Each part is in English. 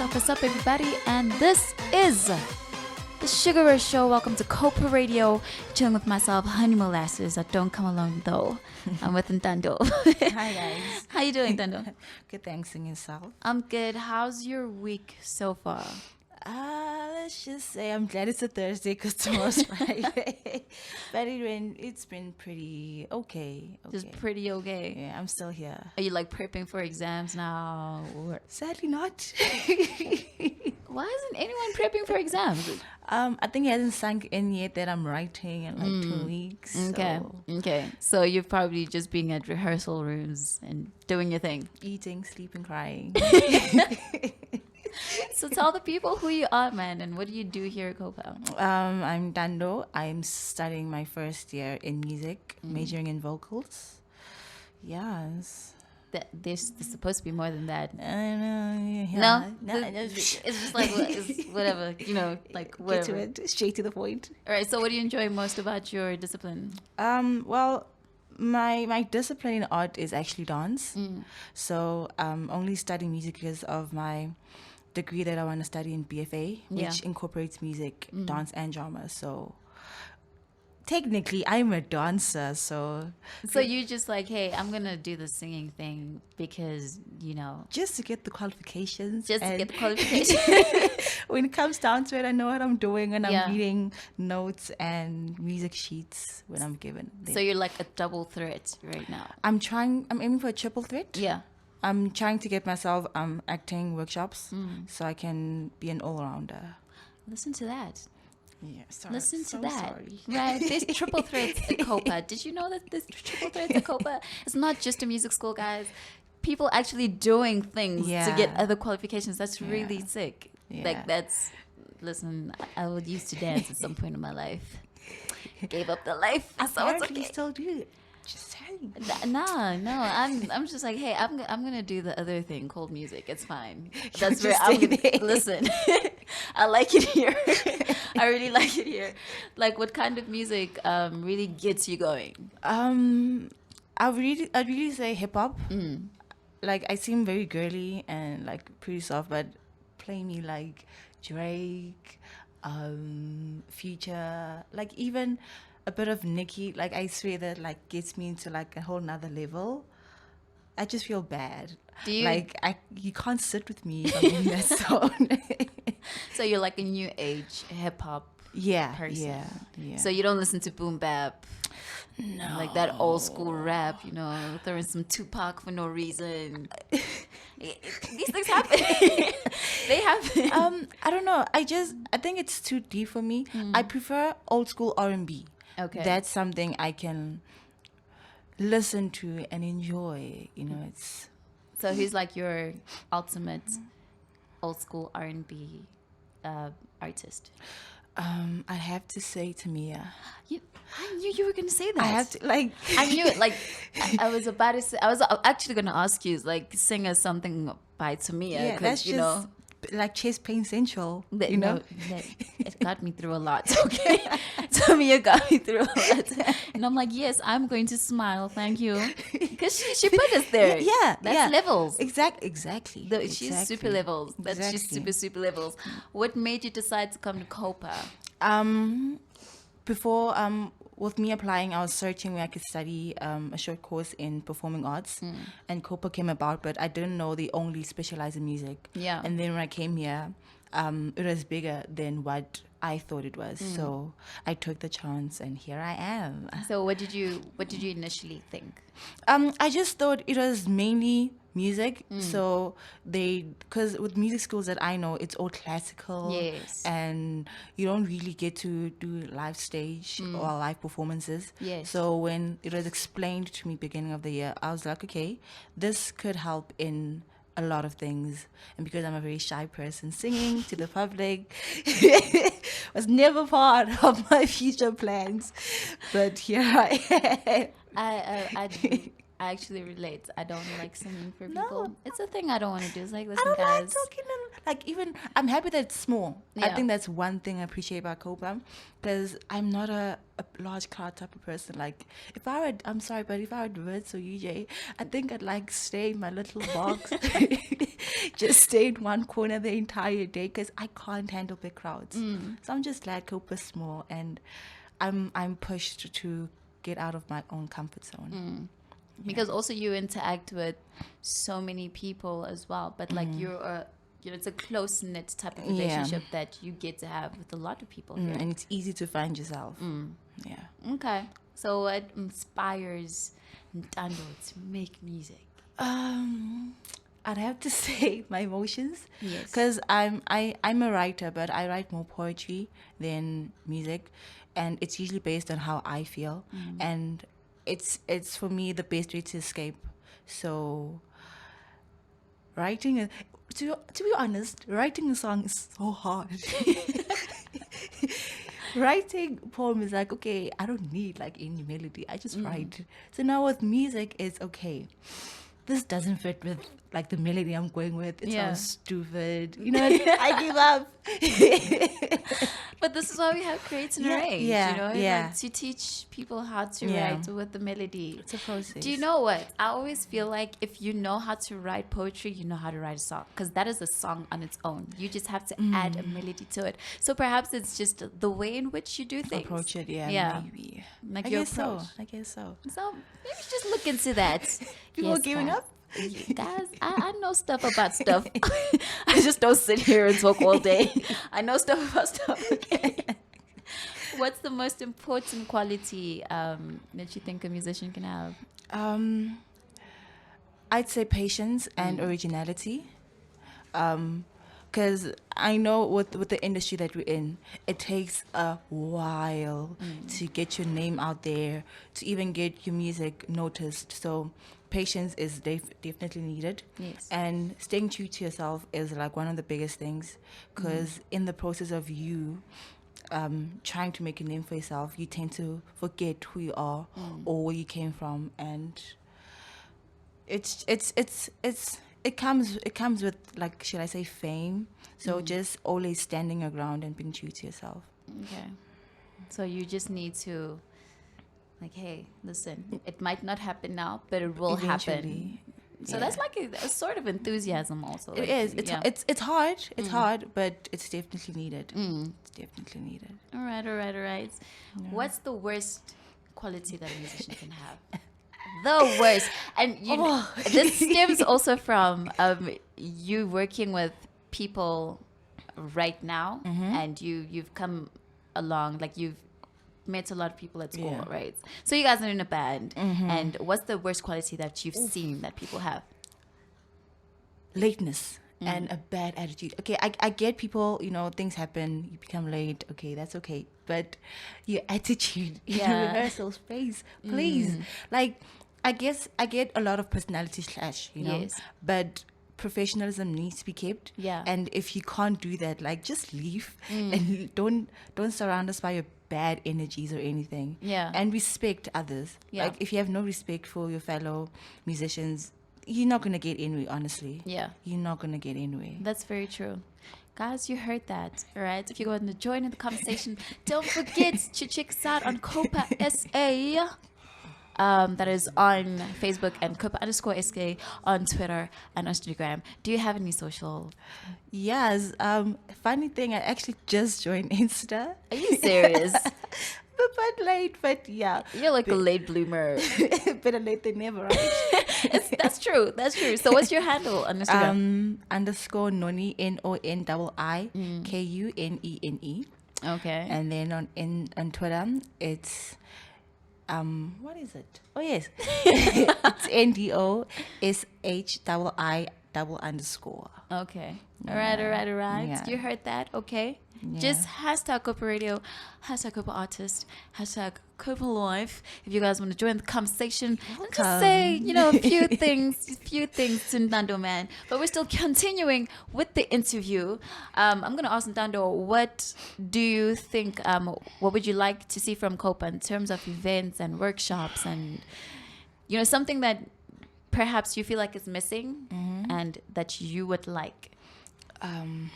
What's up, everybody? And this is the Sugar Rush Show. Welcome to COPA Radio. Chilling with myself, Honey Molasses. I don't come alone, though. I'm with Nontando. Hi, guys. How you doing, Nontando? Good, thanks. And yourself? I'm good. How's your week so far? Let's just say I'm glad it's a Thursday because tomorrow's Friday. But it's been pretty okay. Just pretty okay. Yeah, I'm still here. Are you like prepping for exams now? Or Sadly not. why isn't anyone prepping for exams? I think it hasn't sunk in yet that I'm writing in like 2 weeks. Okay. So you've probably just been at rehearsal rooms and doing your thing. Eating, sleeping, crying. So tell the people who you are, man, and what do you do here at COPA? I'm Dando. I'm studying my first year in music, majoring in vocals. Yes. There's supposed to be more than that. Yeah. No? It's just like, it's whatever, like whatever. Get to it, straight to the point. All right, so what do you enjoy most about your discipline? Well, my discipline in art is actually dance. So I'm only studying music because of my degree that I want to study in BFA, which incorporates music, dance, and drama. So technically, I'm a dancer. So you just like, hey, I'm gonna do the singing thing because just to get the qualifications. When it comes down to it, I know what I'm doing, and I'm reading notes and music sheets when I'm given. So you're like a double threat right now. I'm aiming for a triple threat. Yeah. I'm trying to get myself acting workshops so I can be an all-rounder. Listen to that. Yeah, sorry. Listen to so that. Sorry. Right, there's triple threats at COPA. Did you know that there's triple threats at COPA? It's not just a music school, guys. People actually doing things to get other qualifications. That's really sick. Yeah. Like listen, I would used to dance at some point in my life. Gave up the life. So it's okay. Still do it. Just saying. No. I'm just like, hey, I'm gonna do the other thing called music. It's fine. That's where I'm gonna listen. I like it here. I really like it here. Like, what kind of music really gets you going? I'd really say hip hop. Like, I seem very girly and like pretty soft, but play me like Drake, Future, like even a bit of Nicki. Like, I swear that like gets me into like a whole nother level. I just feel bad. Do you you can't sit with me if I'm in that zone. So you're like a new age hip hop person. Yeah. So you don't listen to boom bap. No. Like that old school rap, throwing some Tupac for no reason. These things happen. They happen. I don't know. I think it's too deep for me. I prefer old school R&B. Okay. That's something I can listen to and enjoy. It's. So who's like your ultimate old school R&B artist? I have to say Tamia. I knew you were going to say that. I have to like. I knew it. Like I was about to say. I was actually going to ask you, like, sing us something by Tamia. Yeah, that's just like chest pain central. It got me through a lot. Okay, Tamia got me through a lot, and I'm like, yes, I'm going to smile. Thank you, because she put us there. That's levels. Exactly. She's super levels. She's super levels. What made you decide to come to COPA? Before with me applying, I was searching where I could study a short course in performing arts, and COPA came about, but I didn't know they only specialize in music. Yeah. And then when I came here, it was bigger than what I thought it was. So I took the chance, and here I am. So what did you initially think? I just thought it was mainly music. So because with music schools that I know, it's all classical. Yes. And you don't really get to do live stage or live performances. Yes. So when it was explained to me beginning of the year, I was like, okay, this could help in a lot of things. And because I'm a very shy person, singing to the public was never part of my future plans. But here I am. I actually relate. I don't like singing for people. No. It's a thing I don't want to do. It's like, listen, I don't guys. like talking like even I'm happy that it's small. I Yeah. think that's one thing I appreciate about COPA, because I'm not a large crowd type of person. Like if I would, I'm sorry, but if I would Wits or UJ, I think I'd like stay in my little box, just stay in one corner the entire day, because I can't handle big crowds. So I'm just glad COPA's small, and I'm pushed to get out of my own comfort zone. Because also you interact with so many people as well, but like you're a, it's a close knit type of relationship that you get to have with a lot of people here. And it's easy to find yourself. Yeah. Okay, so what inspires Nontando to make music? I'd have to say my emotions. Yes. Because I'm a writer, but I write more poetry than music, and it's usually based on how I feel, and it's for me the best way to escape. So to be honest, writing a song is so hard. Writing poem is like, okay, I don't need like any melody, I just write. So now with music, it's okay, this doesn't fit with like the melody I'm going with. It sounds stupid. I give up. But this is why we have Create and Arrange, like to teach people how to write with the melody. It's a process. Do you know what? I always feel like if you know how to write poetry, you know how to write a song, because that is a song on its own. You just have to add a melody to it. So perhaps it's just the way in which you do things. Approach it, maybe. Like I your guess approach. I guess so. So maybe just look into that. People giving guys. up? Guys, I know stuff about stuff. I just don't sit here and talk all day. I know stuff about stuff. Okay. What's the most important quality that you think a musician can have? I'd say patience and originality. Because I know with the industry that we're in, it takes a while to get your name out there, to even get your music noticed. So patience is definitely needed. Yes. And staying true to yourself is like one of the biggest things, because in the process of you trying to make a name for yourself, you tend to forget who you are or where you came from, and it comes with, like, should I say, fame. So just always standing your ground and being true to yourself. Okay. So you just need to, like, hey, listen, it might not happen now, but it will happen. So that's like a sort of enthusiasm also. It is. It's hard. It's hard, but it's definitely needed. It's definitely needed. All right. Yeah. What's the worst quality that a musician can have? The worst. And this stems also from you working with people right now, and you've come along, like you've met a lot of people at school, right? So you guys are in a band, and what's the worst quality that you've seen that people have? Lateness and a bad attitude. Okay, I get people, things happen, you become late, okay, that's okay, but your attitude in rehearsals, please. Like, I guess I get a lot of personality clash, Yes. but professionalism needs to be kept. Yeah. And if you can't do that, like, just leave and don't surround us by your bad energies or anything. Yeah. And respect others. Yeah. Like, if you have no respect for your fellow musicians, you're not going to get anywhere, honestly. Yeah. You're not going to get anywhere. That's very true. Guys, you heard that, all right? If you're going to join in the conversation, don't forget to check us out on COPA SA. That is on Facebook, and COPA_SK on Twitter and Instagram. Do you have any social? Yes. Funny thing, I actually just joined Insta. Are you serious? but late, but yeah. You're like a late bloomer. Better late than never, right? That's true. So what's your handle on Instagram? _ Noni, NONIIKUNENE. Okay. And then on Twitter, it's what is it? Oh yes, it's NDOSHII_. Okay. All right. Yeah. You heard that? Okay. Yeah. Just hashtag Copa Radio, hashtag Copa Artist, hashtag Copa Life. If you guys want to join the conversation, and just say, a few things to Nontando, man. But we're still continuing with the interview. I'm going to ask Nontando, what do you think, what would you like to see from Copa in terms of events and workshops and, something that perhaps you feel like is missing and that you would like? Hmm.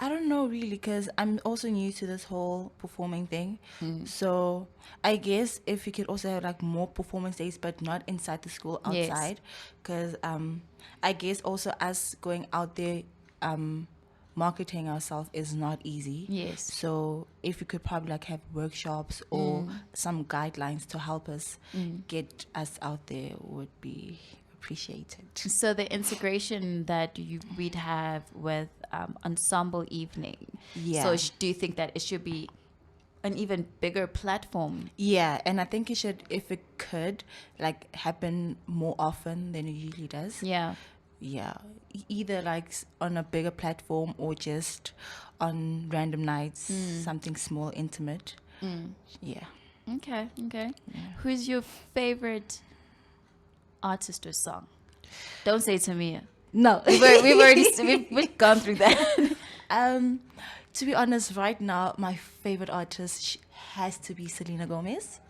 I don't know really, because I'm also new to this whole performing thing. So I guess if we could also have like more performance days, but not inside the school, Yes. outside, because I guess also us going out there, marketing ourselves is not easy. Yes. So if we could probably like have workshops or some guidelines to help us get us out there would be appreciated. So the integration that we'd have with ensemble evening. Yeah. So do you think that it should be an even bigger platform? Yeah, and I think it should, if it could, like happen more often than it usually does. Yeah. Yeah, either like on a bigger platform or just on random nights, something small, intimate. Yeah. Okay. Who's your favorite artist or song? Don't say to me. No, We've gone through that. To be honest, right now my favorite artist has to be Selena Gomez.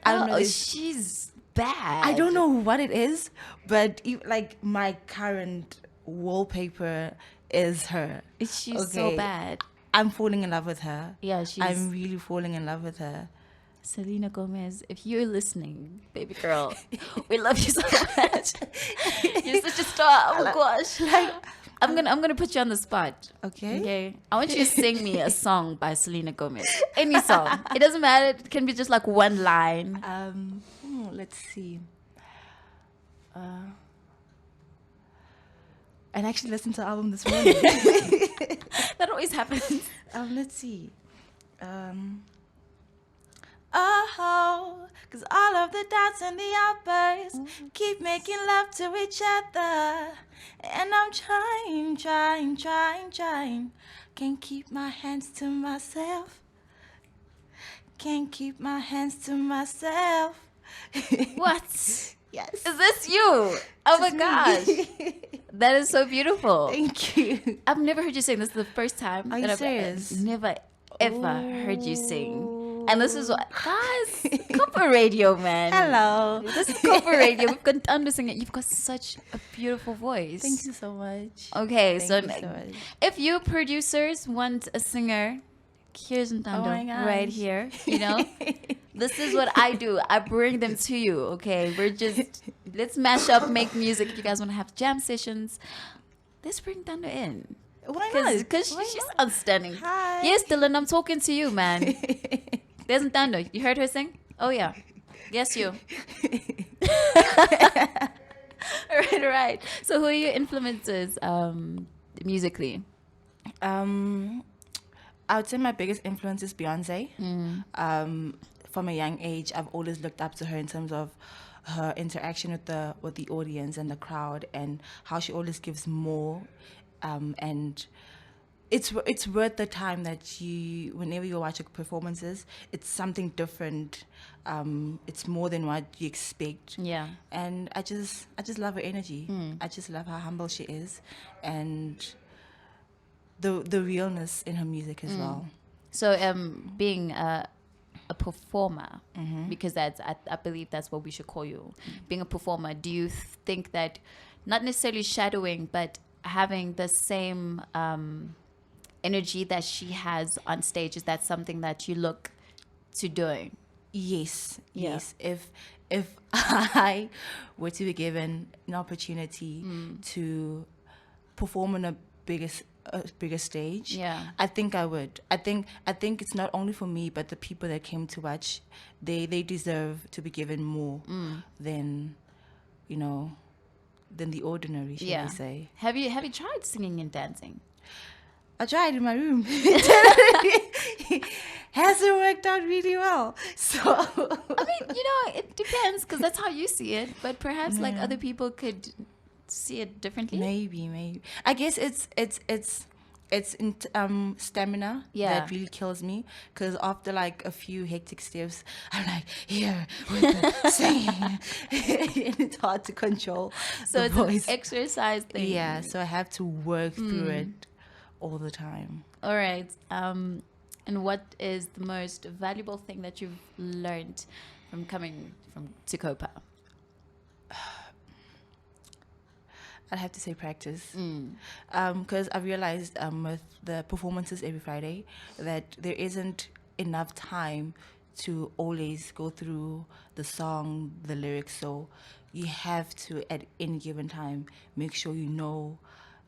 I don't know. She's bad. I don't know what it is, but like my current wallpaper is her. She's so bad. I'm falling in love with her. Yeah, I'm really falling in love with her. Selena Gomez, if you're listening, baby girl, we love you so much. You're such a star. Oh my gosh. I'm gonna put you on the spot. Okay. I want you to sing me a song by Selena Gomez. Any song. It doesn't matter. It can be just like one line. Let's see. I actually listened to the album this morning. That always happens. Let's see. Oh, cause all of the doubts and the outbursts keep making love to each other. And I'm trying. Can't keep my hands to myself. Can't keep my hands to myself. What? Yes. Is this you? Oh my gosh. That is so beautiful. Thank you. I've never heard you sing. This is the first time. Are you serious? Never ever heard you sing. And this is what, guys, COPA Radio, man. Hello. This is COPA Radio. We've got Nontando singing. You've got such a beautiful voice. Thank you so much. Okay, Thank you so much. If you producers want a singer, here's Nontando right here. You know, this is what I do. I bring them to you. Okay, let's mash up, make music. If you guys want to have jam sessions, let's bring Nontando in. Why not? Because she's outstanding. Hi. Yes, Dylan, I'm talking to you, man. There's Nontando. You heard her sing? Oh, yeah. Yes, you. All right. So who are your influences musically? I would say my biggest influence is Beyonce. From a young age, I've always looked up to her in terms of her interaction with the audience and the crowd, and how she always gives more. And it's worth the time that whenever you watch her performances, it's something different. It's more than what you expect. Yeah. And I just love her energy. I just love how humble she is, and the realness in her music as well. So being a performer, because I believe that's what we should call you. Being a performer, do you think that not necessarily shadowing, but having the same energy that she has on stage, is that something that you look to doing? Yes. If I were to be given an opportunity to perform on a bigger stage, I think I would. I think it's not only for me, but the people that came to watch, they deserve to be given more than than the ordinary, should I say. Have you tried singing and dancing? I tried in my room. Hasn't worked out really well. So I mean, it depends, because that's how you see it. But perhaps like other people could see it differently. Maybe. I guess it's stamina that really kills me, because after like a few hectic steps, I'm like here with the singing, and it's hard to control. So it's voice. an exercise thing. Yeah, so I have to work through it all the time. All right. And what is the most valuable thing that you've learned from coming to COPA? I'd have to say practice. Because I realized with the performances every Friday that there isn't enough time to always go through the song, the lyrics. So you have to, at any given time, make sure you know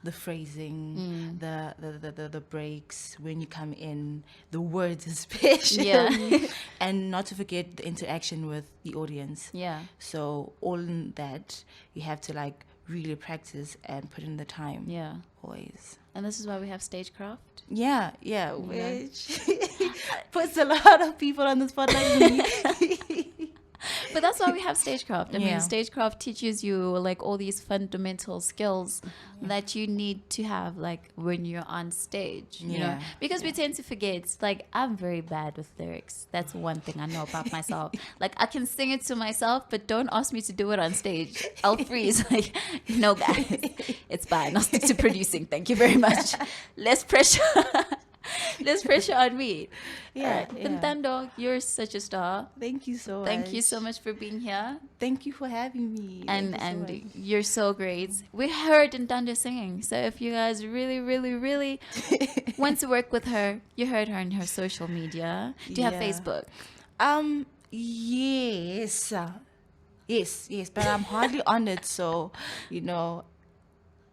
the phrasing, the breaks when you come in, the words especially, and not to forget the interaction with the audience. Yeah. So all in that, you have to like really practice and put in the time. Yeah. Always. And this is why we have stagecraft. Yeah, which puts a lot of people on the spotlight. But that's why we have stagecraft. I mean, stagecraft teaches you like all these fundamental skills that you need to have like when you're on stage, you know, because we tend to forget. Like, I'm very bad with lyrics. That's one thing I know about myself. Like, I can sing it to myself, but don't ask me to do it on stage. I'll freeze. Like, no, guys, it's fine. I'll stick to producing. Thank you very much. Less pressure. Less pressure on me. Yeah. Nontando, you're such a star. Thank you so much. Thank you so much for being here. Thank you for having me. And you're so great. We heard Nontando singing. So if you guys really, really, really want to work with her, you heard her on her social media. Do you have Facebook? Yes. Yes, but I'm hardly on it, so you know,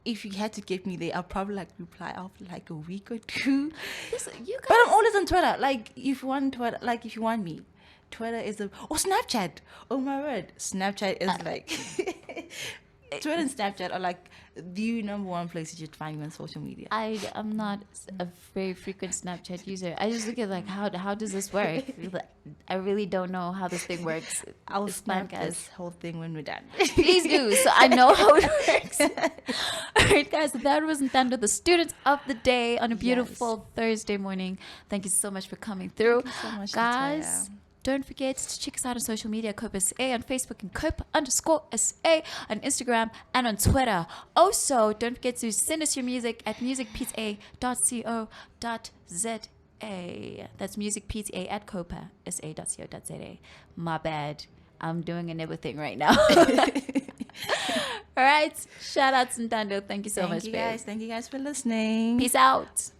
if you had to get me there, I'll probably like reply after like a week or two. Listen, you guys... But I'm always on Twitter. Like if you want Twitter, like if you want me, Twitter is Snapchat. Oh my word, Snapchat is like Twitter and Snapchat are like the number one place you should find me on social media. I'm not a very frequent Snapchat user. I just look at like how does this work? I really don't know how this thing works. I'll snap this whole thing when we're done. Please do, so I know how it works. All right, guys, that was Nontando, the student of the day on a beautiful Thursday morning. Thank you so much for coming through. Thank you so much, guys. Latoya. Don't forget to check us out on social media, COPA SA on Facebook and COPA_SA on Instagram and on Twitter. Also, don't forget to send us your music at musicpta.co.za. That's musicpta at COPA_SA.co.za. My bad. I'm doing another thing right now. All right. Shout out to Nontando. Thank you so much, guys. Thank you guys for listening. Peace out.